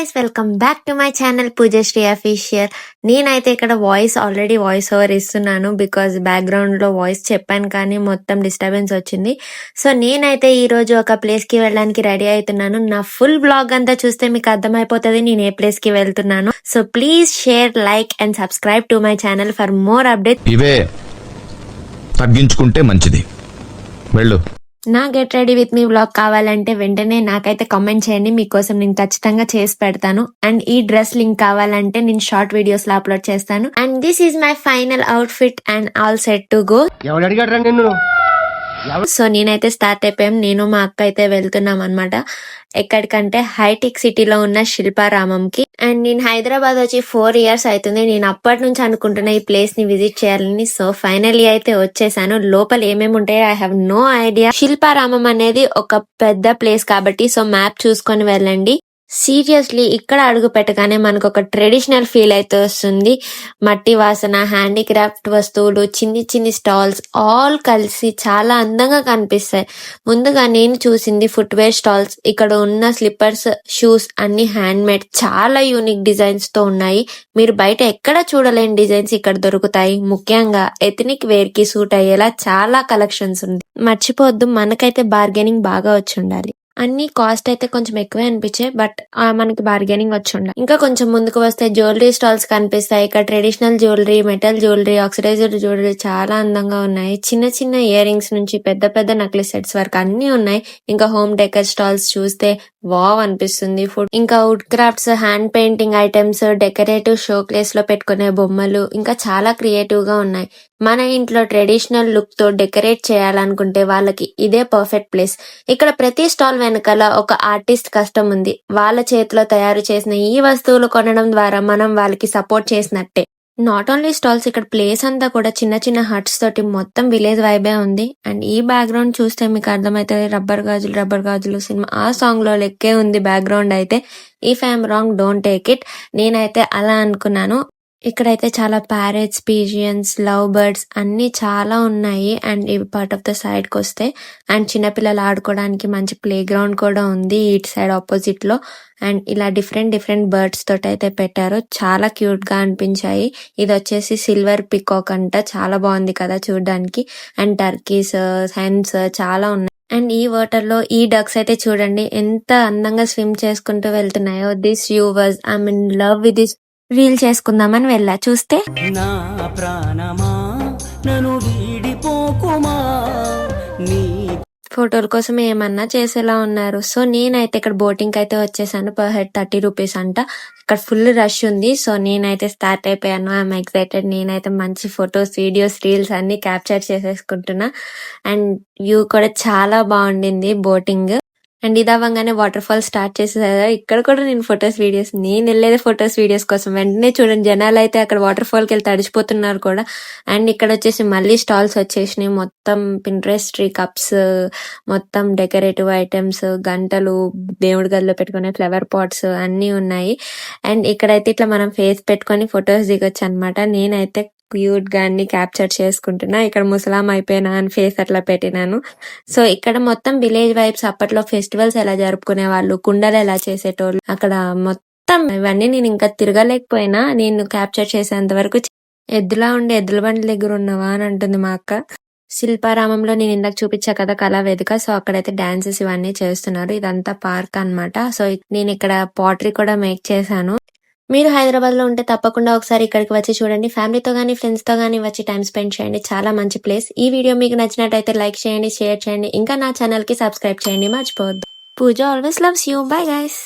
Guys, welcome back to my channel Poojasri official. నేనైతే ఇక్కడ already voice over ఇస్తున్నాను because background లో వాయిస్ చెప్పాను కానీ మొత్తం డిస్టర్బెన్స్ వచ్చింది. సో నేనైతే ఈ రోజు ఒక ప్లేస్ కి వెళ్ళడానికి రెడీ అవుతున్నాను. నా ఫుల్ బ్లాగ్ అంతా చూస్తే మీకు అర్థమైపోతుంది నేను ఏ ప్లేస్ కి వెళ్తున్నాను. So please share, like and subscribe to my channel for more update. ఇవే తగ్గించుకుంటే మంచిది. వెళ్ళు. నా get ready with me blog కావాలంటే వెంటనే నాకైతే కామెంట్ చేయండి, మీకోసం నేను ఖచ్చితంగా చేసి పెడతాను. అండ్ ఈ డ్రెస్ లింక్ కావాలంటే నేను షార్ట్ వీడియోస్ లో అప్లోడ్ చేస్తాను. And this is my final out fit and all set to go. So నేనైతే స్టార్ట్ అయిపోయాం. నేను మా అక్క అయితే వెళ్తున్నాం అనమాట. ఎక్కడికంటే హైటెక్ సిటీలో ఉన్న శిల్పారామంకి. అండ్ నేను హైదరాబాద్ వచ్చి 4 years అవుతుంది. నేను అప్పటి నుంచి అనుకుంటున్నా ఈ ప్లేస్ ని విజిట్ చేయాలని. సో ఫైనల్లీ అయితే వచ్చేసాను. లోపల ఏమేమి ఉంటాయో I have no idea. Shilparamam అనేది ఒక పెద్ద ప్లేస్ కాబట్టి సో మ్యాప్ చూసుకొని వెళ్ళండి. సీరియస్లీ ఇక్కడ అడుగు పెట్టగానే మనకు ఒక ట్రెడిషనల్ ఫీల్ అయితే వస్తుంది. మట్టి వాసన, హ్యాండీక్రాఫ్ట్ వస్తువులు, చిన్ని స్టాల్స్ ఆల్ కలిసి చాలా అందంగా కనిపిస్తాయి. ముందుగా నేను చూసింది ఫుట్వేర్ స్టాల్స్. ఇక్కడ ఉన్న స్లిప్పర్స్, షూస్ అన్ని హ్యాండ్ మేడ్, చాలా యూనిక్ డిజైన్స్ తో ఉన్నాయి. మీరు బయట ఎక్కడ చూడలేని డిజైన్స్ ఇక్కడ దొరుకుతాయి. ముఖ్యంగా ఎథనిక్ వేర్ కి సూట్ అయ్యేలా చాలా కలెక్షన్స్ ఉంది. మర్చిపోవద్దు, మనకైతే బార్గెనింగ్ బాగా వచ్చి ఉండాలి. అన్ని కాస్ట్ అయితే కొంచెం ఎక్కువే అనిపించాయి, బట్ మనకి బార్గెనింగ్ వచ్చి ఉండాలి. ఇంకా కొంచెం ముందుకు వస్తే జ్యువెలరీ స్టాల్స్ కనిపిస్తాయి. ఇక్కడ traditional jewellery, metal jewellery, oxidised jewellery చాలా అందంగా ఉన్నాయి. చిన్న ఇయర్ రింగ్స్ నుంచి పెద్ద నక్లెస్ సెట్స్ వరకు అన్ని ఉన్నాయి. ఇంకా హోమ్ డెకర్ స్టాల్స్ చూస్తే వావ్ అనిపిస్తుంది. ఫుడ్, ఇంకా wood crafts, hand painting items, decorative showcase లో పెట్టుకునే బొమ్మలు ఇంకా చాలా క్రియేటివ్ గా ఉన్నాయి. మన ఇంట్లో ట్రెడిషనల్ లుక్ తో డెకరేట్ చేయాలనుకుంటే వాళ్ళకి ఇదే పర్ఫెక్ట్ ప్లేస్. ఇక్కడ ప్రతి స్టాల్ వెనకాల ఒక ఆర్టిస్ట్ కష్టం ఉంది. వాళ్ళ చేతిలో తయారు చేసిన ఈ వస్తువులు కొనడం ద్వారా మనం వాళ్ళకి సపోర్ట్ చేసినట్టే. నాట్ ఓన్లీ స్టాల్స్, ఇక్కడ ప్లేస్ అంతా కూడా చిన్న హట్స్ తోటి మొత్తం విలేజ్ వైబే ఉంది. అండ్ ఈ బ్యాక్గ్రౌండ్ చూస్తే మీకు అర్థమవుతుంది, రబ్బర్ గాజులు సినిమా ఆ సాంగ్ లో లెక్కే ఉంది బ్యాక్గ్రౌండ్ అయితే. If I'm wrong don't take it. నేనైతే అలా అనుకున్నాను. ఇక్కడైతే చాలా ప్యారెట్స్, పీజియన్స్, లవ్ బర్డ్స్ అన్ని చాలా ఉన్నాయి. అండ్ ఇవి పార్ట్ ఆఫ్ ద సైడ్ కి వస్తే అండ్ చిన్నపిల్లలు ఆడుకోవడానికి మంచి ప్లే గ్రౌండ్ కూడా ఉంది ఇటు సైడ్ ఆపోజిట్ లో. అండ్ ఇలా డిఫరెంట్ బర్డ్స్ తోటి అయితే పెట్టారు, చాలా క్యూట్ గా అనిపించాయి. ఇది వచ్చేసి సిల్వర్ పికాక్ అంట, చాలా బాగుంది కదా చూడడానికి. అండ్ టర్కీస్, హెన్స్ చాలా ఉన్నాయి. అండ్ ఈ వాటర్ లో ఈ డక్స్ అయితే చూడండి ఎంత అందంగా స్విమ్ చేసుకుంటూ వెళ్తున్నాయో. This you was I'm in love with this. Reel చేసుకుందామని వెళ్ళా, చూస్తే నా ప్రాణమా నన్ను వీడిపోకుమా నీ ఫోటోల కోసం ఏమన్నా చేసేలా ఉన్నారు. సో నేనైతే ఇక్కడ బోటింగ్ అయితే వచ్చేసాను. పర్ హెడ్ 30 రూపీస్ అంట. ఇక్కడ ఫుల్ రష్ ఉంది. సో నేనైతే స్టార్ట్ అయిపోయాను. I'm excited. నేనైతే మంచి ఫొటోస్, వీడియోస్, రీల్స్ అన్ని క్యాప్చర్ చేసేసుకుంటున్నా. అండ్ వ్యూ కూడా చాలా బాగుండింది బోటింగ్. అండ్ ఇది అవ్వగానే వాటర్ ఫాల్ స్టార్ట్ చేసేసారు. ఇక్కడ కూడా నేను నేను వెళ్ళేది ఫొటోస్ వీడియోస్ కోసం. వెంటనే చూడండి జనాలు అయితే అక్కడ వాటర్ ఫాల్ కి వెళ్ళి తడిచిపోతున్నారు కూడా. అండ్ ఇక్కడ వచ్చేసి మళ్ళీ స్టాల్స్ వచ్చేసినాయి. మొత్తం పింట్రెస్ట్ ట్రీ కప్స్, మొత్తం డెకరేటివ్ ఐటమ్స్, గంటలు, దేవుడి గదిలో పెట్టుకునే ఫ్లవర్ పాట్స్ అన్ని ఉన్నాయి. అండ్ ఇక్కడైతే ఇట్లా మనం ఫేస్ పెట్టుకొని ఫొటోస్ దిగొచ్చు అనమాట. నేనైతే క్యూట్ గా అన్ని క్యాప్చర్ చేసుకుంటున్నా. ఇక్కడ ముసలాం అయిపోయినా అని ఫేస్ అట్లా పెట్టినాను. సో ఇక్కడ మొత్తం విలేజ్ వైబ్స్. అప్పట్లో ఫెస్టివల్స్ ఎలా జరుపుకునే వాళ్ళు, కుండలు ఎలా చేసేటోళ్ళు, అక్కడ మొత్తం ఇవన్నీ నేను ఇంకా తిరగలేకపోయినా. నేను క్యాప్చర్ చేసేంత వరకు. ఎద్దులా ఉండే ఎద్దుల బండి దగ్గర ఉన్నవా అని అంటుంది మా అక్క. శిల్పారామంలో నేను ఇందాక చూపించా కదా కళా వేదిక. సో అక్కడైతే డాన్సెస్ ఇవన్నీ చేస్తున్నారు. ఇదంతా పార్క్ అన్నమాట. సో నేను ఇక్కడ పాటరీ కూడా మేక్ చేశాను. మీరు హైదరాబాద్ లో ఉంటే తప్పకుండా ఒకసారి ఇక్కడికి వచ్చి చూడండి. ఫ్యామిలీతో గానీ ఫ్రెండ్స్ తో గానీ వచ్చి టైం స్పెండ్ చేయండి. చాలా మంచి ప్లేస్. ఈ వీడియో మీకు నచ్చినట్టయితే లైక్ చేయండి, షేర్ చేయండి, ఇంకా నా ఛానల్ కి సబ్స్క్రైబ్ చేయండి మర్చిపోవద్దు. Pooja always loves you. Bye guys.